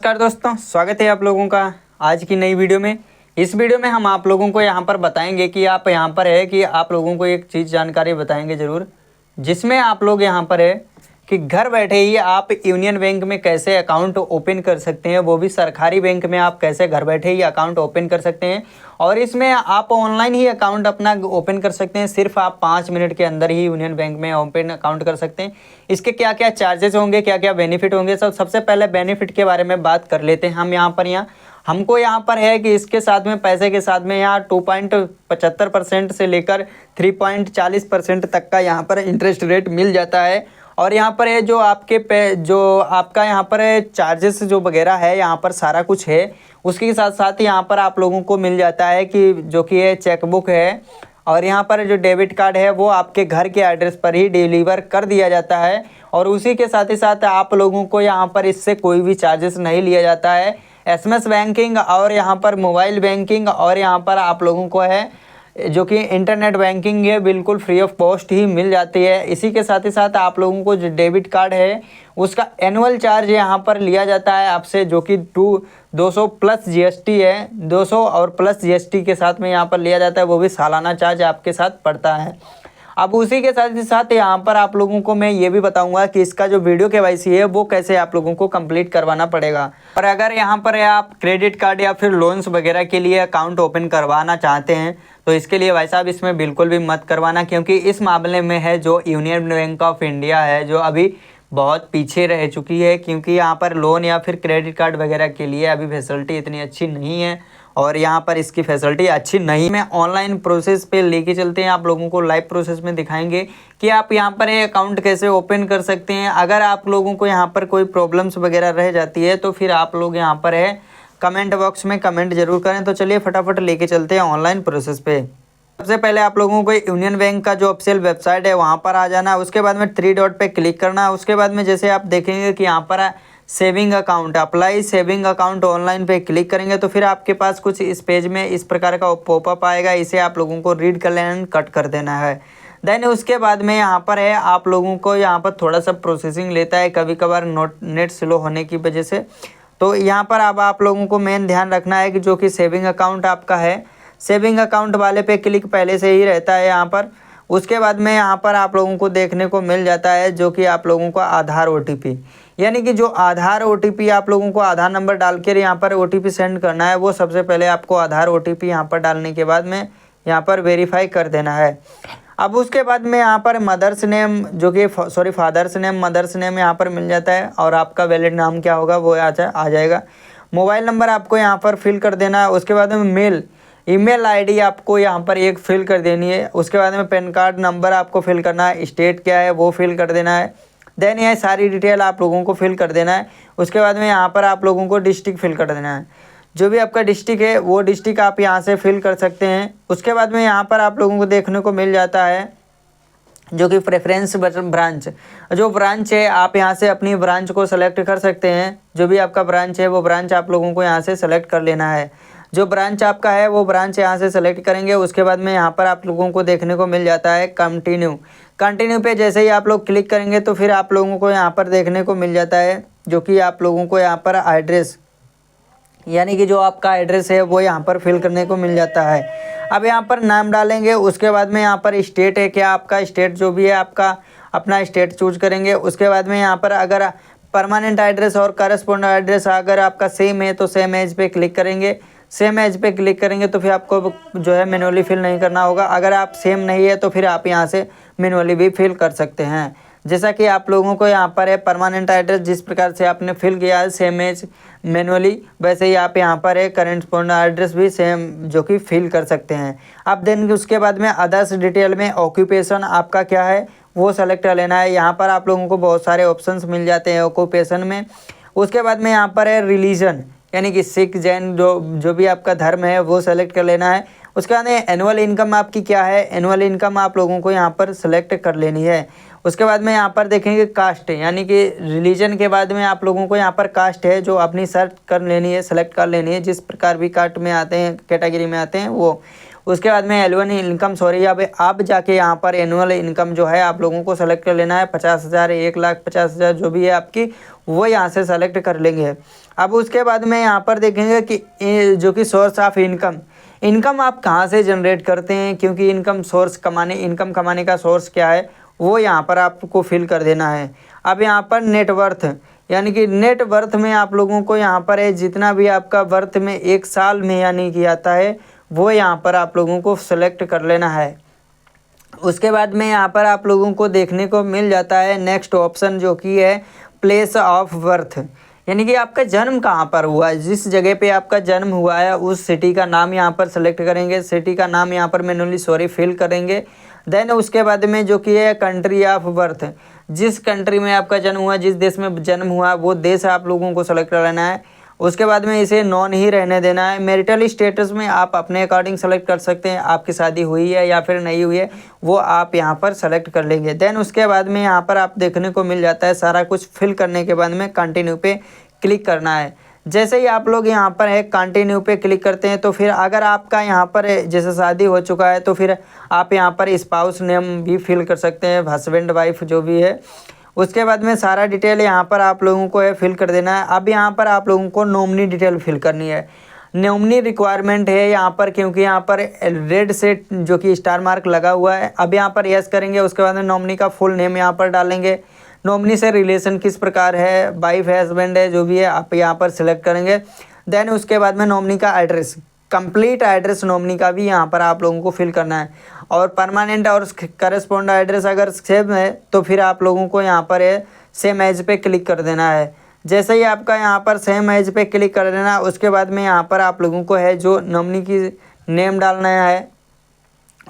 नमस्कार दोस्तों, स्वागत है आप लोगों का आज की नई वीडियो में। इस वीडियो में हम आप लोगों को यहाँ पर बताएंगे कि आप यहाँ पर है कि आप लोगों को एक चीज़ जानकारी बताएंगे ज़रूर, जिसमें आप लोग यहाँ पर है कि घर बैठे ही आप यूनियन बैंक में कैसे अकाउंट ओपन कर सकते हैं, वो भी सरकारी बैंक में आप कैसे घर बैठे ही अकाउंट ओपन कर सकते हैं। और इसमें आप ऑनलाइन ही अकाउंट अपना ओपन कर सकते हैं। सिर्फ आप 5 मिनट के अंदर ही यूनियन बैंक में ओपन अकाउंट कर सकते हैं। इसके क्या क्या चार्जेस होंगे, क्या क्या बेनिफिट होंगे, सबसे पहले बेनिफिट के बारे में बात कर लेते हैं। हमको यहाँ पर है कि इसके साथ में पैसे के साथ में यहाँ 2.75% से लेकर 3.40% तक का यहाँ पर इंटरेस्ट रेट मिल जाता है। और यहाँ पर है जो आपका यहाँ पर चार्जेस जो वगैरह है, यहाँ पर सारा कुछ है। उसके साथ साथ यहाँ पर आप लोगों को मिल जाता है कि जो कि है चेकबुक है, और यहाँ पर जो डेबिट कार्ड है वो आपके घर के एड्रेस पर ही डिलीवर कर दिया जाता है। और उसी के साथ ही साथ आप लोगों को यहाँ पर इससे कोई भी चार्जेस नहीं लिया जाता है। एसएमएस बैंकिंग और यहाँ पर मोबाइल बैंकिंग और यहाँ पर आप लोगों को है जो कि इंटरनेट बैंकिंग है बिल्कुल फ्री ऑफ कॉस्ट ही मिल जाती है। इसी के साथ ही साथ आप लोगों को जो डेबिट कार्ड है उसका एनुअल चार्ज यहाँ पर लिया जाता है आपसे, जो कि 200 प्लस जीएसटी है। 200 और प्लस जीएसटी के साथ में यहाँ पर लिया जाता है, वो भी सालाना चार्ज आपके साथ पड़ता है। अब उसी के साथ ही साथ यहाँ पर आप लोगों को मैं ये भी बताऊंगा कि इसका जो वीडियो केवाईसी है वो कैसे आप लोगों को कंप्लीट करवाना पड़ेगा। और अगर यहाँ पर आप क्रेडिट कार्ड या फिर लोन्स वगैरह के लिए अकाउंट ओपन करवाना चाहते हैं तो इसके लिए भाई साहब इसमें बिल्कुल भी मत करवाना, क्योंकि इस मामले में है जो यूनियन बैंक ऑफ इंडिया है जो अभी बहुत पीछे रह चुकी है, क्योंकि यहाँ पर लोन या फिर क्रेडिट कार्ड वगैरह के लिए अभी फैसिलिटी इतनी अच्छी नहीं है और यहाँ पर इसकी फैसिलिटी अच्छी नहीं। मैं ऑनलाइन प्रोसेस पे लेके चलते हैं, आप लोगों को लाइव प्रोसेस में दिखाएंगे कि आप यहाँ पर अकाउंट कैसे ओपन कर सकते हैं। अगर आप लोगों को यहाँ पर कोई प्रॉब्लम्स वगैरह रह जाती है तो फिर आप लोग यहाँ पर है कमेंट बॉक्स में कमेंट जरूर करें। तो चलिए फटाफट लेके चलते हैं ऑनलाइन प्रोसेस पे। सबसे पहले आप लोगों को यूनियन बैंक का जो ऑफिशियल वेबसाइट है वहाँ पर आ जाना है। उसके बाद में 3 डॉट पे क्लिक करना है। उसके बाद में जैसे आप देखेंगे कि यहाँ पर saving account, apply saving account online पे क्लिक करेंगे तो फिर आपके पास कुछ इस पेज में इस प्रकार का पॉपअप आएगा। इसे आप लोगों को रीड कर लेना, कट कर देना है। देन उसके बाद में यहाँ पर है आप लोगों को यहाँ पर थोड़ा सा प्रोसेसिंग लेता है कभी कभार नेट स्लो होने की वजह से। तो यहाँ पर अब आप लोगों को मेन ध्यान रखना है कि जो कि सेविंग अकाउंट आपका है, सेविंग अकाउंट वाले पे क्लिक पहले से ही रहता है यहाँ पर। उसके बाद में यहाँ पर आप लोगों को देखने को मिल जाता है जो कि आप लोगों को आधार ओटीपी, यानी कि जो आधार ओटीपी आप लोगों को आधार नंबर डाल कर यहाँ पर ओटीपी सेंड करना है। वो सबसे पहले आपको आधार ओटीपी यहाँ पर डालने के बाद में यहाँ पर वेरीफाई कर देना है। अब उसके बाद में यहाँ पर मदर्स नेम जो कि फादर्स नेम मदर्स नेम यहाँ पर मिल जाता है और आपका वैलिड नाम क्या होगा वो आ जाएगा। मोबाइल नंबर आपको यहाँ पर फिल कर देना है। उसके बाद में ईमेल आईडी आपको यहाँ पर एक फिल कर देनी है। उसके बाद में पैन कार्ड नंबर आपको फिल करना है, स्टेट क्या है वो फिल कर देना है। देन ये सारी डिटेल आप लोगों को फिल कर देना है। उसके बाद में यहाँ पर आप लोगों को डिस्ट्रिक्ट फिल कर देना है, जो भी आपका डिस्ट्रिक्ट है वो डिस्ट्रिक्ट आप यहाँ से फिल कर सकते हैं। उसके बाद में यहाँ पर आप लोगों को देखने को मिल जाता है जो कि प्रेफरेंस ब्रांच, जो ब्रांच है आप यहाँ से अपनी ब्रांच को सेलेक्ट कर सकते हैं। जो भी आपका ब्रांच है वो ब्रांच आप लोगों को यहाँ से सेलेक्ट कर लेना है। जो ब्रांच आपका है वो ब्रांच यहाँ से सेलेक्ट करेंगे। उसके बाद में यहाँ पर आप लोगों को देखने को मिल जाता है कंटिन्यू पे जैसे ही आप लोग क्लिक करेंगे तो फिर आप लोगों को यहाँ पर देखने को मिल जाता है जो कि आप लोगों को यहाँ पर एड्रेस, यानी कि जो आपका एड्रेस है वो यहाँ पर फिल करने को मिल जाता है। अब यहाँ पर नाम डालेंगे। उसके बाद में यहाँ पर स्टेट है क्या आपका स्टेट, जो भी है आपका अपना स्टेट चूज करेंगे। उसके बाद में यहाँ पर अगर परमानेंट एड्रेस और करस्पॉन्डेंट एड्रेस अगर आपका सेम है तो सेम एज पे क्लिक करेंगे। सेम एज पे क्लिक करेंगे तो फिर आपको जो है मैनुअली फिल नहीं करना होगा। अगर आप सेम नहीं है तो फिर आप यहाँ से मैनुअली भी फिल कर सकते हैं। जैसा कि आप लोगों को यहाँ पर है परमानेंट एड्रेस जिस प्रकार से आपने फिल किया है सेम एज मैनुअली, वैसे ही आप यहाँ पर है करस्पॉन्डेंट एड्रेस भी सेम जो कि फिल कर सकते हैं। अब देन उसके बाद में अदर्स डिटेल में ऑक्यूपेशन आपका क्या है वो सेलेक्ट कर लेना है। यहाँ पर आप लोगों को बहुत सारे ऑप्शंस मिल जाते हैं ऑक्यूपेशन में। उसके बाद में यहाँ पर है रिलीजन, यानी कि सिख जैन जो भी आपका धर्म है वो सेलेक्ट कर लेना है। उसके बाद एनुअल इनकम आपकी क्या है, एनुअल इनकम आप लोगों को यहाँ पर सेलेक्ट कर लेनी है। उसके बाद में यहाँ पर देखेंगे कास्ट, यानी कि रिलीजन के बाद में आप लोगों को यहाँ पर कास्ट है जो अपनी सर्च कर लेनी है, सेलेक्ट कर लेनी है, जिस प्रकार भी कास्ट में आते हैं कैटेगरी में आते हैं वो। उसके बाद में एनुअल इनकम अब आप जाके यहाँ पर एनुअल इनकम जो है आप लोगों को सेलेक्ट कर लेना है। 50,000, 1,50,000 जो भी है आपकी वो यहाँ से सेलेक्ट कर लेंगे। अब उसके बाद में यहाँ पर देखेंगे कि जो कि सोर्स ऑफ इनकम आप कहाँ से जनरेट करते हैं, क्योंकि इनकम कमाने का सोर्स क्या है वो यहाँ पर आपको फिल कर देना है। अब यहाँ पर नेटवर्थ, यानी कि नेट वर्थ में आप लोगों को यहाँ पर है जितना भी आपका वर्थ में एक साल में यानी कि आता है वो यहाँ पर आप लोगों को सेलेक्ट कर लेना है। उसके बाद में यहाँ पर आप लोगों को देखने को मिल जाता है नेक्स्ट ऑप्शन जो कि है प्लेस ऑफ बर्थ, यानी कि आपका जन्म कहाँ पर हुआ है, जिस जगह पे आपका जन्म हुआ है उस सिटी का नाम यहाँ पर सेलेक्ट करेंगे। सिटी का नाम यहाँ पर मैन्युअली फिल करेंगे। देन उसके बाद में जो कि है कंट्री ऑफ बर्थ, जिस कंट्री में आपका जन्म हुआ, जिस देश में जन्म हुआ वो देश आप लोगों को सेलेक्ट कर लेना है। उसके बाद में इसे नॉन ही रहने देना है। मैरिटल स्टेटस में आप अपने अकॉर्डिंग सेलेक्ट कर सकते हैं, आपकी शादी हुई है या फिर नहीं हुई है वो आप यहाँ पर सेलेक्ट कर लेंगे। देन उसके बाद में यहाँ पर आप देखने को मिल जाता है सारा कुछ फिल करने के बाद में कंटिन्यू पे क्लिक करना है। जैसे ही आप लोग यहाँ पर है कंटिन्यू पे क्लिक करते हैं तो फिर अगर आपका यहाँ पर जैसे शादी हो चुका है तो फिर आप यहाँ पर स्पाउस नेम भी फिल कर सकते हैं, हस्बैंड वाइफ जो भी है। उसके बाद में सारा डिटेल यहाँ पर आप लोगों को है फिल कर देना है। अब यहाँ पर आप लोगों को नॉमिनी डिटेल फिल करनी है। नॉमिनी रिक्वायरमेंट है यहाँ पर, क्योंकि यहाँ पर रेड से जो कि स्टार मार्क लगा हुआ है। अब यहाँ पर यस करेंगे। उसके बाद में नॉमिनी का फुल नेम यहाँ पर डालेंगे। नॉमिनी से रिलेशन किस प्रकार है, वाइफ है, हस्बैंड है, जो भी है आप यहाँ पर सिलेक्ट करेंगे। देन उसके बाद में नॉमिनी का एड्रेस, कंप्लीट एड्रेस नॉमिनी का भी यहाँ पर आप लोगों को फिल करना है। और परमानेंट और करस्पॉन्ड एड्रेस अगर सेम है तो फिर आप लोगों को यहाँ पर है सेम एज पे क्लिक कर देना है। जैसे ही आपका यहाँ पर सेम एज पे क्लिक कर देना, उसके बाद में यहाँ पर आप लोगों को है जो नॉमिनी की नेम डालना है।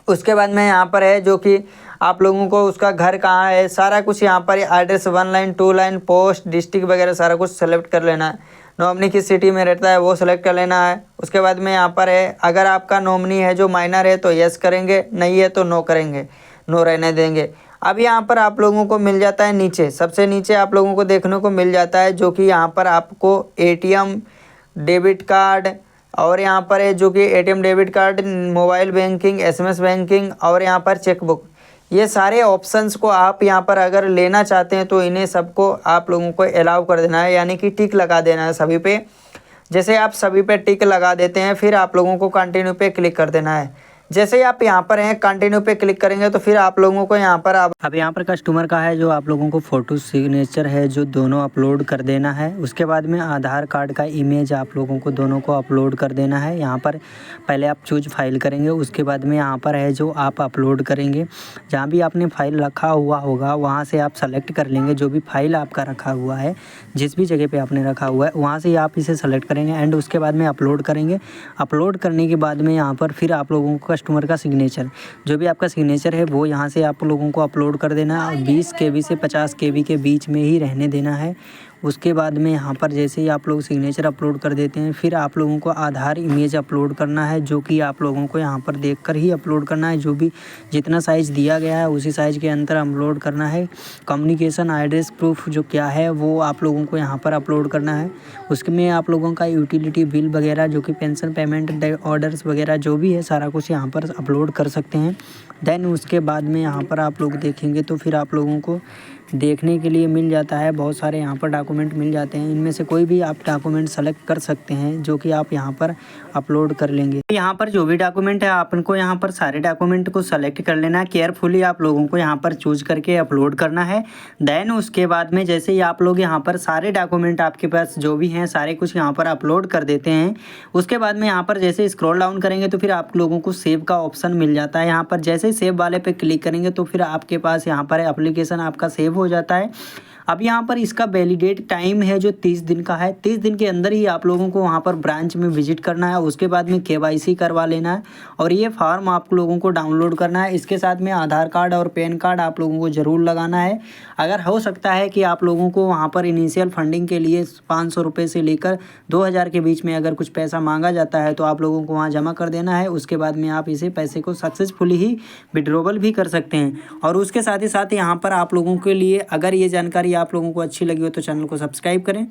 उसके बाद में यहाँ पर है जो कि आप लोगों को उसका घर कहाँ है, सारा कुछ यहाँ पर address 1 line 2 line post district वगैरह सारा कुछ सेलेक्ट कर लेना है। नॉमिनी किस सिटी में रहता है वो सेलेक्ट कर लेना है। उसके बाद में यहाँ पर है अगर आपका नॉमिनी है जो माइनर है तो यस करेंगे, नहीं है तो नो करेंगे, नो रहने देंगे। अब यहाँ पर आप लोगों को मिल जाता है नीचे, सबसे नीचे आप लोगों को देखने को मिल जाता है जो कि यहाँ पर आपको ATM डेबिट कार्ड और यहाँ पर है जो कि ATM debit card, mobile banking, SMS banking और यहाँ पर चेकबुक, ये सारे ऑप्शंस को आप यहाँ पर अगर लेना चाहते हैं तो इन्हें सबको आप लोगों को अलाउ कर देना है, यानी कि टिक लगा देना है सभी पे। जैसे आप सभी पे टिक लगा देते हैं फिर आप लोगों को कंटिन्यू पे क्लिक कर देना है। जैसे ही आप यहाँ पर हैं कंटिन्यू पे क्लिक करेंगे तो फिर आप लोगों को यहाँ पर अब यहाँ पर कस्टमर का है जो आप लोगों को फ़ोटो सिग्नेचर है जो दोनों अपलोड कर देना है। उसके बाद में आधार कार्ड का इमेज आप लोगों को दोनों को अपलोड कर देना है। यहाँ पर पहले आप चूज फाइल करेंगे, उसके बाद में यहाँ पर है जो आप अपलोड करेंगे। जहाँ भी आपने फाइल रखा हुआ होगा वहाँ से आप सेलेक्ट कर लेंगे, जो भी फाइल आपका रखा हुआ है जिस भी जगह पर आपने रखा हुआ है वहाँ से आप इसे सेलेक्ट करेंगे एंड उसके बाद में अपलोड करेंगे। अपलोड करने के बाद में यहाँ पर फिर आप लोगों को कस्टमर का सिग्नेचर, जो भी आपका सिग्नेचर है वो यहाँ से आप लोगों को अपलोड कर देना है। 20 KB से 50 KB के बीच में ही रहने देना है। उसके बाद में यहाँ पर जैसे ही आप लोग सिग्नेचर अपलोड कर देते हैं फिर आप लोगों को आधार इमेज अपलोड करना है, जो कि आप लोगों को यहाँ पर देखकर ही अपलोड करना है। जो भी जितना साइज़ दिया गया है उसी साइज़ के अंदर अपलोड करना है। कम्युनिकेशन एड्रेस प्रूफ जो क्या है वो आप लोगों को यहाँ पर अपलोड करना है। उसमें आप लोगों का यूटिलिटी बिल वगैरह जो कि पेंशन पेमेंट ऑर्डर्स वगैरह जो भी है सारा कुछ यहाँ पर अपलोड कर सकते हैं। देन उसके बाद में यहाँ पर आप लोग देखेंगे तो फिर आप लोगों को देखने के लिए मिल जाता है, बहुत सारे यहाँ पर डॉक्यूमेंट मिल जाते हैं। इनमें से कोई भी आप डॉक्यूमेंट सेलेक्ट कर सकते हैं जो कि आप यहाँ पर अपलोड कर लेंगे। यहाँ पर जो भी डॉक्यूमेंट है आपको यहाँ पर सारे डॉक्यूमेंट को सेलेक्ट कर लेना है। केयरफुली आप लोगों को यहाँ पर चूज करके अपलोड करना है। देन उसके बाद में जैसे ही आप लोग यहाँ पर सारे डॉक्यूमेंट आपके पास जो भी हैं सारे कुछ यहाँ पर अपलोड कर देते हैं, उसके बाद में यहाँ पर जैसे स्क्रॉल डाउन करेंगे तो फिर आप लोगों को सेव का ऑप्शन मिल जाता है। यहाँ पर जैसे ही सेव वाले पे क्लिक करेंगे तो फिर आपके पास यहाँ पर एप्लीकेशन आपका सेव हो जाता है। अब यहाँ पर इसका वैलिडेट टाइम है जो 30 दिन का है। 30 दिन के अंदर ही आप लोगों को वहाँ पर ब्रांच में विजिट करना है। उसके बाद में KYC करवा लेना है और ये फॉर्म आप लोगों को डाउनलोड करना है। इसके साथ में आधार कार्ड और पैन कार्ड आप लोगों को ज़रूर लगाना है। अगर हो सकता है कि आप लोगों को वहाँ पर इनिशियल फंडिंग के लिए 500 रुपये से लेकर 2000 के बीच में अगर कुछ पैसा मांगा जाता है तो आप लोगों को वहाँ जमा कर देना है। उसके बाद में आप इसे पैसे को सक्सेसफुली ही विड्रॉवल भी कर सकते हैं। और उसके साथ ही साथ यहाँ पर आप लोगों के लिए अगर ये जानकारी आप लोगों को अच्छी लगी हो तो चैनल को सब्सक्राइब करें।